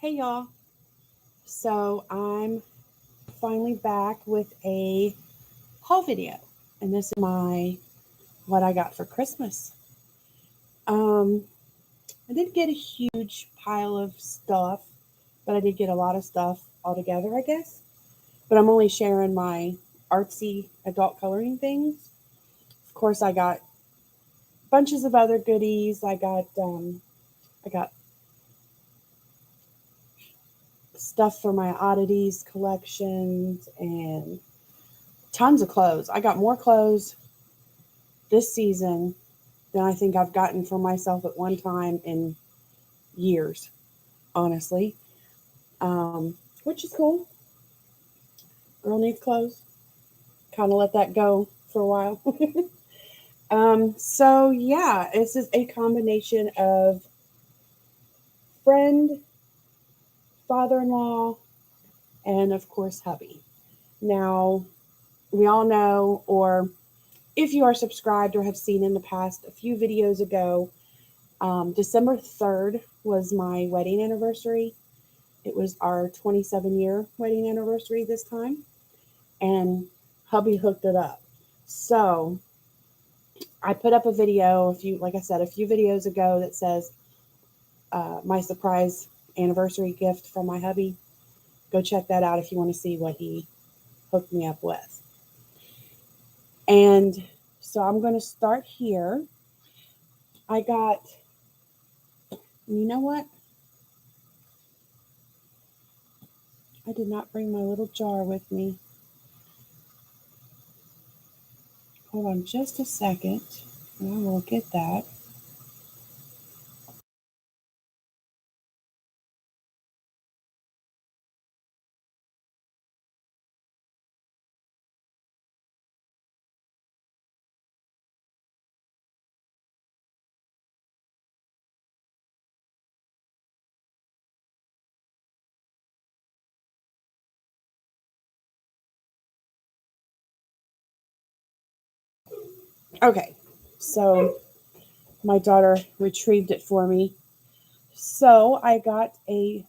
Hey y'all. So I'm finally back with a haul video. And this is my what I got for Christmas. Um I didn't get a huge pile of stuff, but I did get a lot of stuff all together, I guess. But I'm only sharing my artsy adult coloring things. Of course I got bunches of other goodies. I got stuff for my oddities collections and tons of clothes. I got more clothes this season than I think I've gotten for myself at one time in years, honestly. Which is cool. Girl needs clothes. Kind of let that go for a while. So yeah, this is a combination of friend, father-in-law, and of course hubby. Now, we all know, or if you are subscribed or have seen in the past a few videos ago, December 3rd was my wedding anniversary. It was our 27-year wedding anniversary this time, and hubby hooked it up. So I put up a video like I said, a few videos ago that says my surprise anniversary gift from my hubby. Go check that out if you want to see what he hooked me up with. And so I'm going to start here. You know what? I did not bring my little jar with me. Hold on just a second, and I will get that. Okay, so my daughter retrieved it for me. So I got a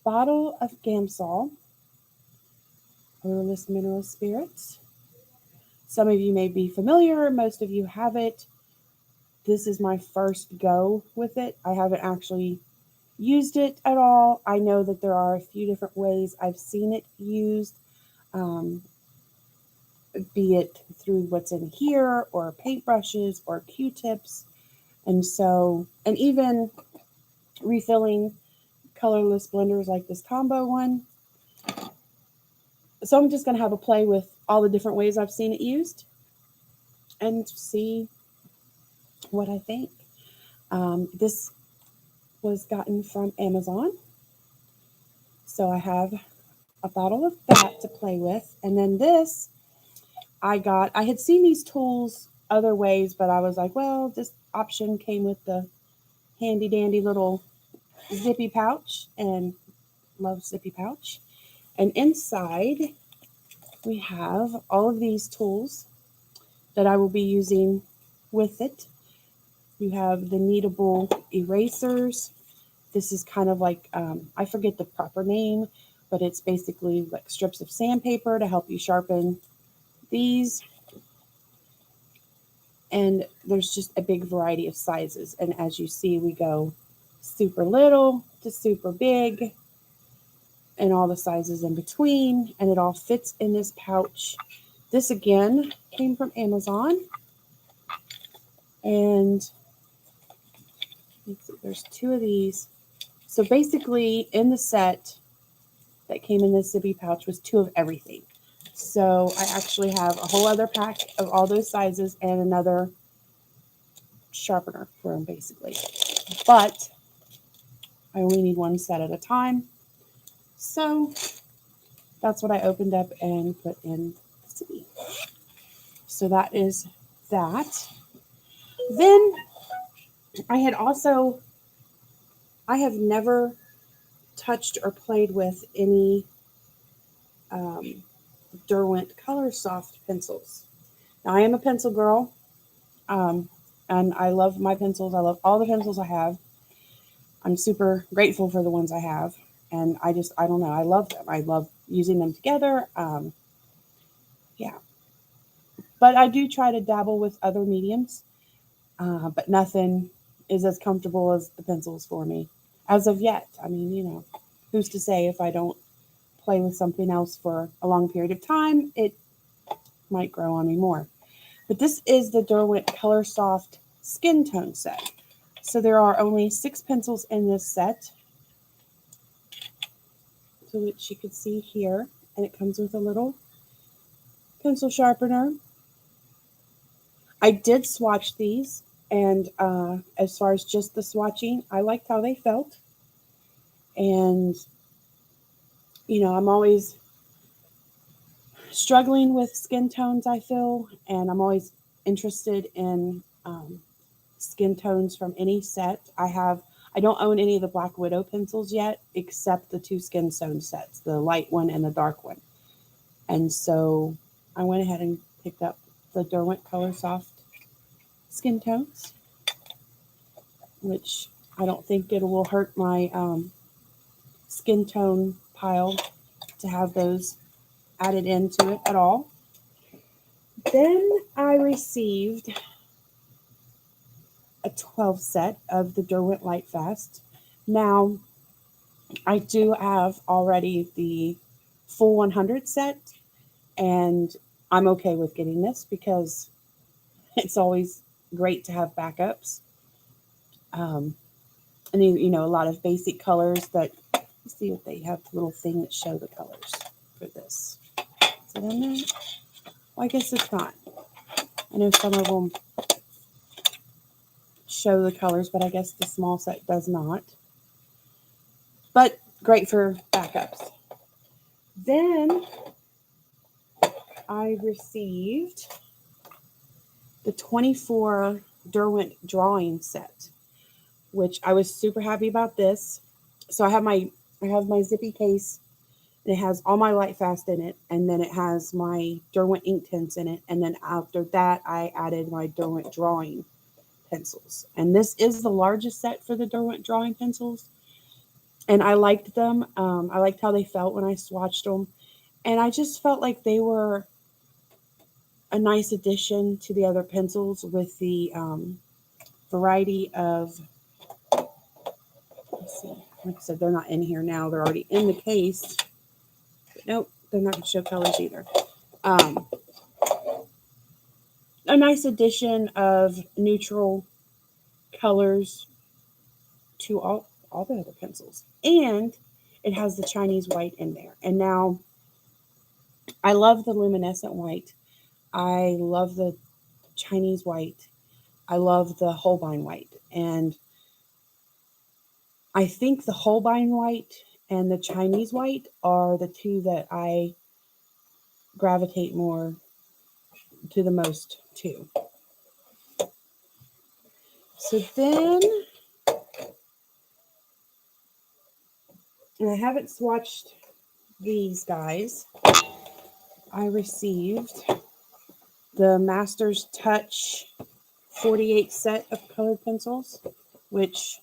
bottle of Gamsol, odorless mineral spirits. Some of you may be familiar, most of you have it. This is my first go with it. I haven't actually used it at all. I know that there are a few different ways I've seen it used, um, be it through what's in here or paintbrushes or Q-tips. And even refilling colorless blenders like this combo one. So I'm just going to have a play with all the different ways I've seen it used and see what I think. This was gotten from Amazon. So I have a bottle of that to play with. And then this, I had seen these tools other ways, but I was like, well, this option came with the handy dandy little zippy pouch, and love zippy pouch. And inside we have all of these tools that I will be using with it. You have the kneadable erasers. This is kind of like, I forget the proper name, but it's basically like strips of sandpaper to help you sharpen these. And there's just a big variety of sizes. And as you see, we go super little to super big and all the sizes in between. And it all fits in this pouch. This again came from Amazon. And there's two of these. So basically in the set that came in this zippy pouch was two of everything. So I actually have a whole other pack of all those sizes and another sharpener for them basically. But I only need one set at a time. So that's what I opened up and put in the zippy. So that is that. Then I have never touched or played with any Derwent Color Soft pencils. Now, I am a pencil girl, and I love my pencils. I love all the pencils I have. I'm super grateful for the ones I have. And I don't know, I love them. I love using them together. Yeah. But I do try to dabble with other mediums, but nothing is as comfortable as the pencils for me as of yet. I mean, who's to say if I don't play with something else for a long period of time, it might grow on me more. But this is the Derwent Color Soft Skin Tone Set. So there are only 6 pencils in this set, to which you can see here. And it comes with a little pencil sharpener. I did swatch these, and as far as just the swatching, I liked how they felt. And, I'm always struggling with skin tones, I feel, and I'm always interested in skin tones from any set. I don't own any of the Black Widow pencils yet, except the 2 skin tone sets, the light one and the dark one. And so I went ahead and picked up the Derwent Color Soft Skin Tones, which I don't think it will hurt my skin tone pile to have those added into it at all. Then I received a 12 set of the Derwent Lightfast. Now, I do have already the full 100 set, and I'm okay with getting this because it's always great to have backups. And a lot of basic colors that, let's see if they have a little thing that show the colors for this. Is it in there? Well, I guess it's not. I know some of them show the colors, but I guess the small set does not. But great for backups. Then I received the 24 Derwent Drawing Set, which I was super happy about this. So I have my zippy case, and it has all my Lightfast in it, and then it has my Derwent ink tints in it, and then after that I added my Derwent drawing pencils. And this is the largest set for the Derwent drawing pencils, and I liked them. I liked how they felt when I swatched them, and I just felt like they were a nice addition to the other pencils with the variety of, let's see, like I said, they're not in here now. They're already in the case. But nope, they're not going to show colors either. A nice addition of neutral colors to all the other pencils. And it has the Chinese white in there. And now, I love the luminescent white. I love the Chinese white. I love the Holbein white. And I think the Holbein white and the Chinese white are the 2 that I gravitate more to the most to. So then, and I haven't swatched these guys. I received the Master's Touch 48 set of colored pencils, which,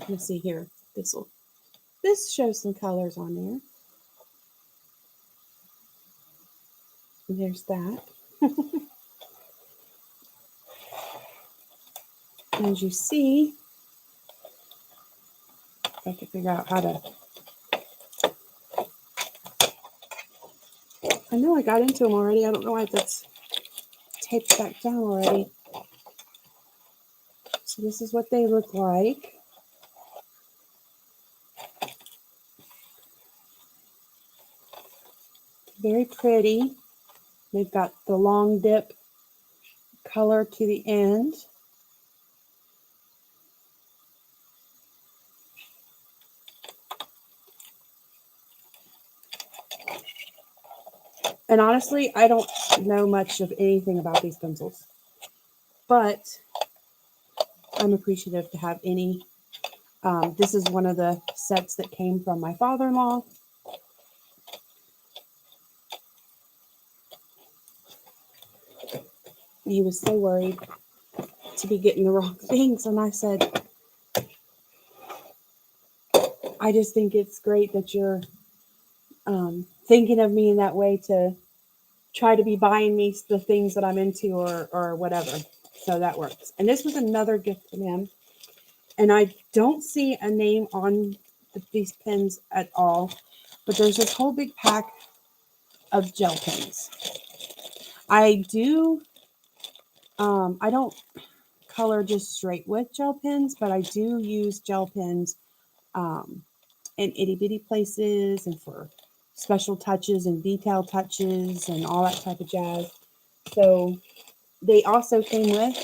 let's see here. This shows some colors on there. And there's that. As you see, if I could figure out how to, I know I got into them already. I don't know why that's taped back down already. So this is what they look like. Very pretty. They've got the long dip color to the end. And honestly, I don't know much of anything about these pencils, but I'm appreciative to have any. This is one of the sets that came from my father-in-law. He was so worried to be getting the wrong things. And I said, I just think it's great that you're thinking of me in that way to try to be buying me the things that I'm into or whatever. So that works. And this was another gift from him. And I don't see a name on these pens at all, but there's this whole big pack of gel pens. I don't color just straight with gel pens, but I do use gel pens in itty bitty places and for special touches and detail touches and all that type of jazz. So they also came with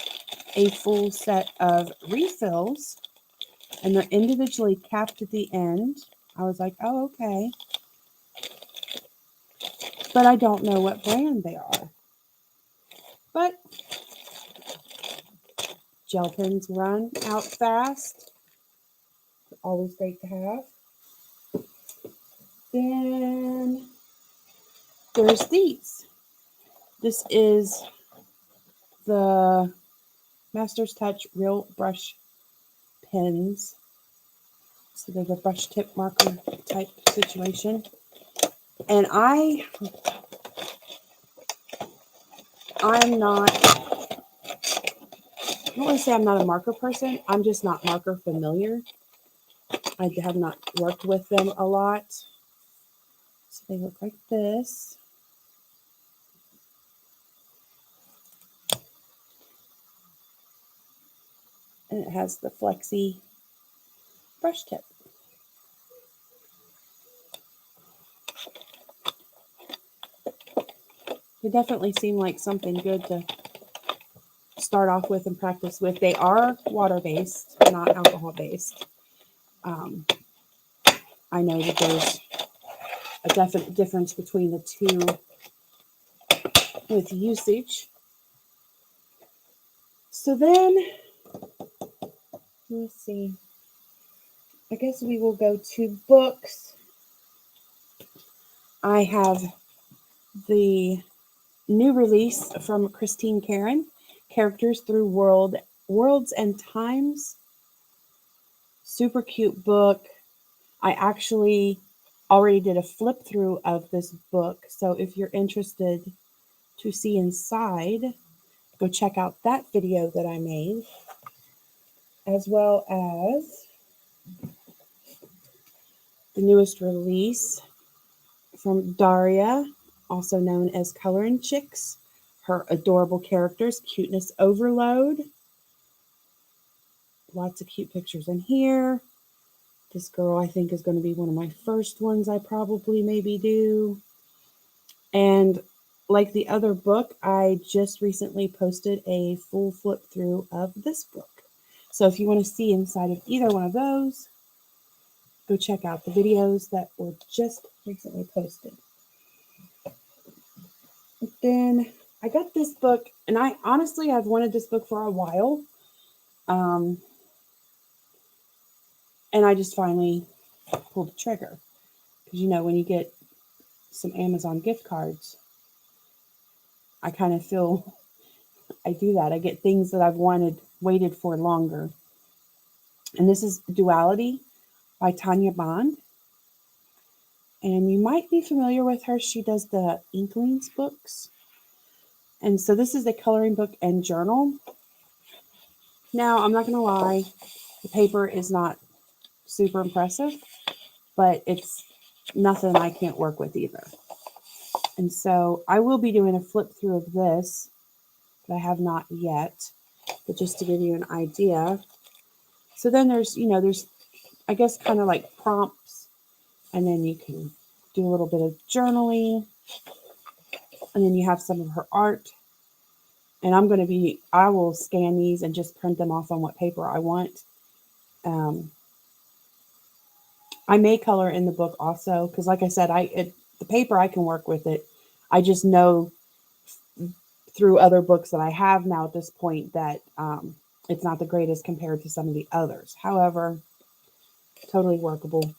a full set of refills, and they're individually capped at the end. I was like, oh, okay. But I don't know what brand they are. But gel pens run out fast. Always great to have. Then there's these. This is the Master's Touch Real Brush Pens. So they're the brush tip marker type situation. And I'm not, I don't want to say I'm not a marker person. I'm just not marker familiar. I have not worked with them a lot. So they look like this. And it has the flexi brush tip. They definitely seem like something good to start off with and practice with. They are water-based, not alcohol-based. I know that there's a definite difference between the two with usage. So then, let's see. I guess we will go to books. I have the new release from Christine Karen, Characters Through Worlds and Times. Super cute book. I actually already did a flip through of this book. So if you're interested to see inside, go check out that video that I made, as well as the newest release from Daria, also known as Coloring Chicks. Her adorable characters, Cuteness Overload. Lots of cute pictures in here. This girl, I think, is going to be one of my first ones I probably maybe do. And like the other book, I just recently posted a full flip through of this book. So if you want to see inside of either one of those, go check out the videos that were just recently posted. Then I got this book, and I've wanted this book for a while. And I just finally pulled the trigger. Because, when you get some Amazon gift cards, I kind of feel I do that. I get things that I've waited for longer. And this is Duality by Tanya Bond. And you might be familiar with her. She does the Inklings books. And so this is a coloring book and journal. Now, I'm not going to lie. The paper is not super impressive, but it's nothing I can't work with either. And so I will be doing a flip through of this, but I have not yet. But just to give you an idea. So then there's I guess kind of like prompts, and then you can do a little bit of journaling, and then you have some of her art. And I will scan these and just print them off on what paper I want. I may color in the book also, because like I said, the paper I can work with it. I just know through other books that I have now at this point that it's not the greatest compared to some of the others. However, totally workable.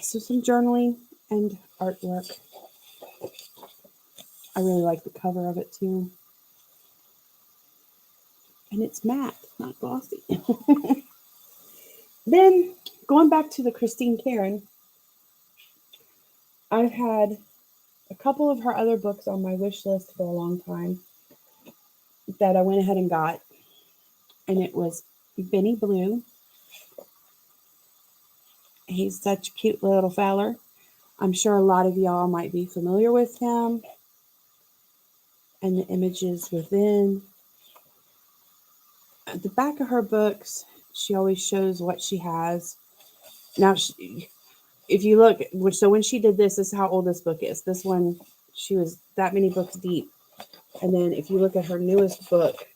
So some journaling and artwork. I really like the cover of it too. And it's matte, not glossy. Then, going back to the Christine Karen, I've had a couple of her other books on my wish list for a long time that I went ahead and got. And it was Winnie Bloom. He's such a cute little feller. I'm sure a lot of y'all might be familiar with him and the images within. At the back of her books, she always shows what she has. Now, if you look, so when she did this is how old this book is. This one, she was that many books deep. And then if you look at her newest book,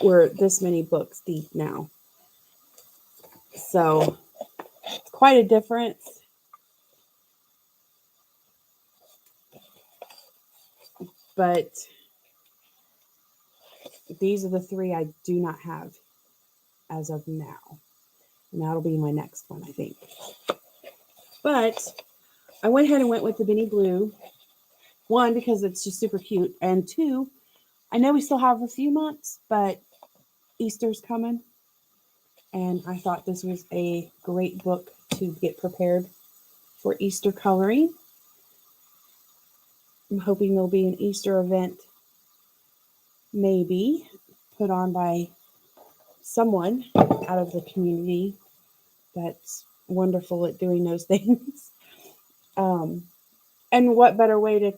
we're this many books deep now. So it's quite a difference. But these are the three I do not have as of now. And that'll be my next one, I think. But I went ahead and went with the Winnie Bloom. One, because it's just super cute. And two, I know we still have a few months, but Easter's coming. And I thought this was a great book to get prepared for Easter coloring. I'm hoping there'll be an Easter event, maybe, put on by someone out of the community that's wonderful at doing those things. And what better way to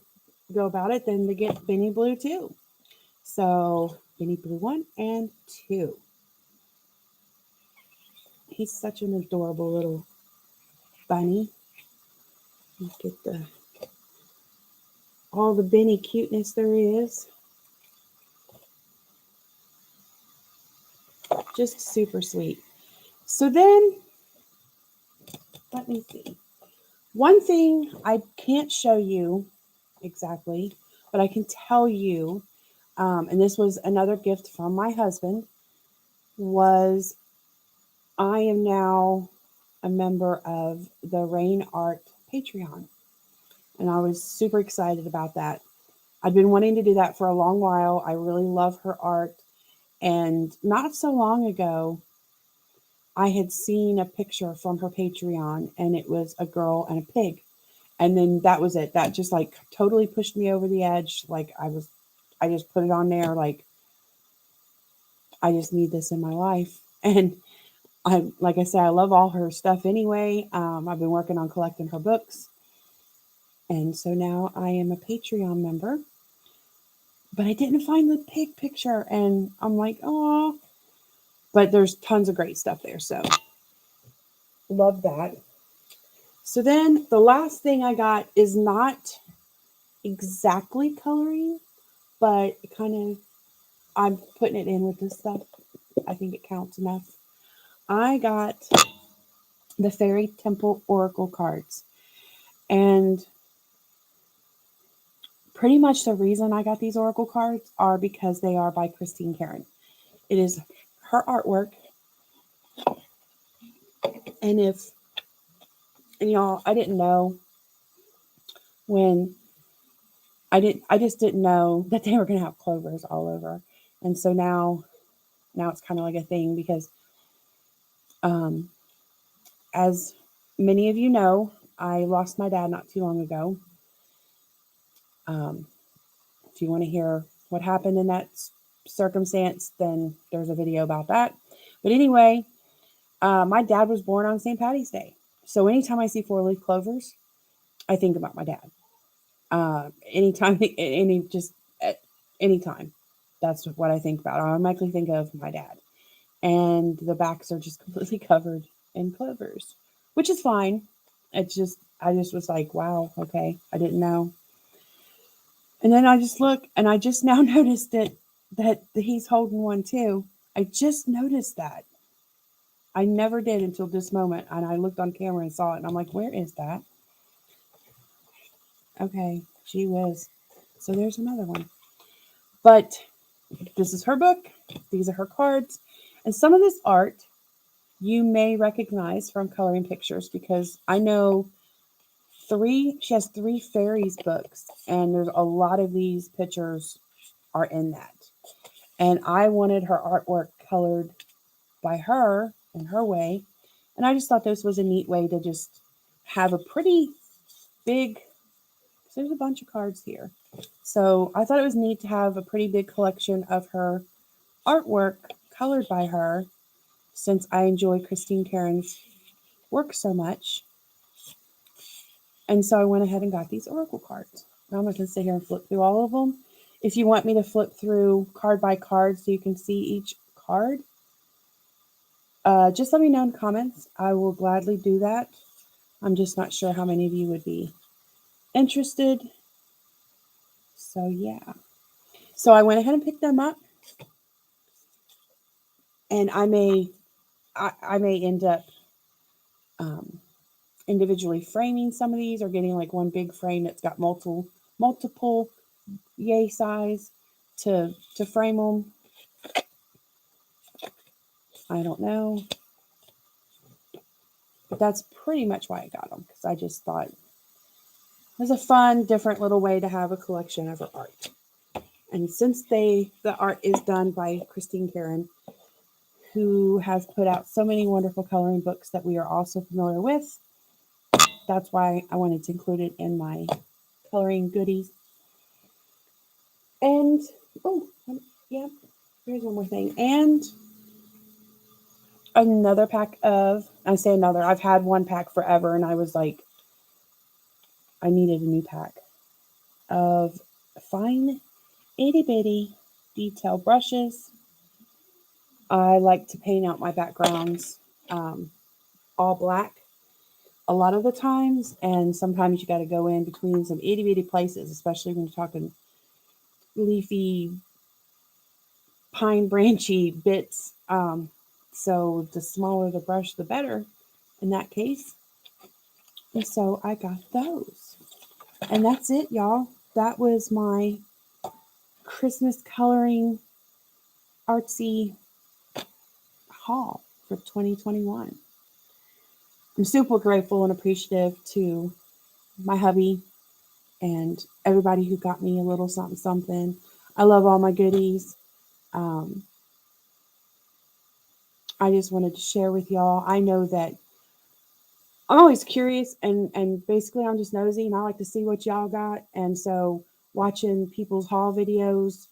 go about it than to get Winnie Bloom too. So Winnie Bloom 1 and 2. He's such an adorable little bunny. Look at all the Benny cuteness there is. Just super sweet. So then, let me see. One thing I can't show you exactly, but I can tell you, and this was another gift from my husband, was I am now a member of the Rain Art Patreon. And I was super excited about that. I've been wanting to do that for a long while. I really love her art. And not so long ago, I had seen a picture from her Patreon, and it was a girl and a pig. And then that was it. That just like totally pushed me over the edge. Like I just put it on there. Like, I just need this in my life. And like I said, I love all her stuff anyway. I've been working on collecting her books. And so now I am a Patreon member. But I didn't find the pig picture. And I'm like, oh. But there's tons of great stuff there. So love that. So then the last thing I got is not exactly coloring, but kind of, I'm putting it in with this stuff. I think it counts enough. I got the Fairy Temple Oracle cards. And pretty much the reason I got these Oracle cards are because they are by Christine Karen. It is her artwork. And y'all, I didn't know when I just didn't know that they were going to have clovers all over. And so now it's kind of like a thing because, as many of you know, I lost my dad not too long ago. If you want to hear what happened in that circumstance, then there's a video about that. But anyway, my dad was born on St. Patty's Day. So anytime I see 4-leaf clovers, I think about my dad. Anytime, anytime. That's what I think about. I automatically think of my dad. And the backs are just completely covered in clovers, which is fine. I just was like, wow, okay, I didn't know. And then I just look, and I just now noticed that he's holding one too. I just noticed that. I never did until this moment, and I looked on camera and saw it, and I'm like, where is that? Okay, gee whiz. So there's another one. But this is her book. These are her cards. And some of this art you may recognize from coloring pictures, because I know she has 3 fairies books, and there's a lot of these pictures are in that. And I wanted her artwork colored by her in her way. And I just thought this was a neat way to just have a pretty big, so there's a bunch of cards here. So I thought it was neat to have a pretty big collection of her artwork colored by her, since I enjoy Christine Karen's work so much. And so I went ahead and got these oracle cards. Now I'm not going to sit here and flip through all of them. If you want me to flip through card by card so you can see each card, just let me know in the comments. I will gladly do that. I'm just not sure how many of you would be interested. So yeah. So I went ahead and picked them up. And I may end up individually framing some of these, or getting like one big frame that's got multiple yay size to frame them. I don't know. But that's pretty much why I got them, because I just thought it was a fun, different little way to have a collection of her art. And since the art is done by Christine Karen, who has put out so many wonderful coloring books that we are also familiar with, that's why I wanted to include it in my coloring goodies. And, oh, yeah, here's one more thing. And another pack of, I say another, I've had one pack forever, and I was like, I needed a new pack of fine itty bitty detail brushes. I like to paint out my backgrounds all black a lot of the times, and sometimes you got to go in between some itty bitty places, especially when you're talking leafy, pine branchy bits. So the smaller the brush, the better in that case. And so I got those. And that's it, y'all. That was my Christmas coloring artsy haul for 2021. I'm super grateful and appreciative to my hubby and everybody who got me a little something something. I love all my goodies. I just wanted to share with y'all. I know that I'm always curious, and basically I'm just nosy, and I like to see what y'all got. And so watching people's haul videos,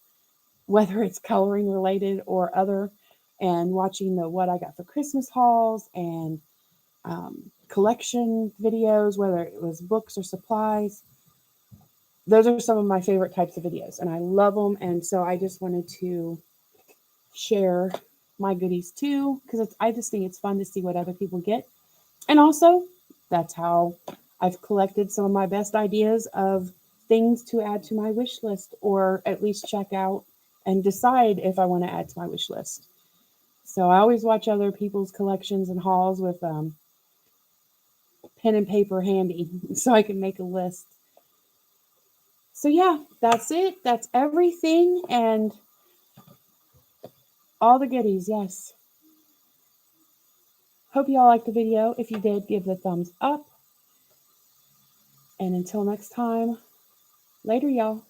whether it's coloring related or other, and watching the what I got for Christmas hauls and collection videos, whether it was books or supplies, those are some of my favorite types of videos, and I love them. And so I just wanted to share my goodies too, because I just think it's fun to see what other people get. And also, that's how I've collected some of my best ideas of things to add to my wish list, or at least check out and decide if I want to add to my wish list. So I always watch other people's collections and hauls with pen and paper handy so I can make a list. So yeah, that's it. That's everything, and all the goodies, yes. Hope you all liked the video. If you did, give it a thumbs up. And until next time, later, y'all.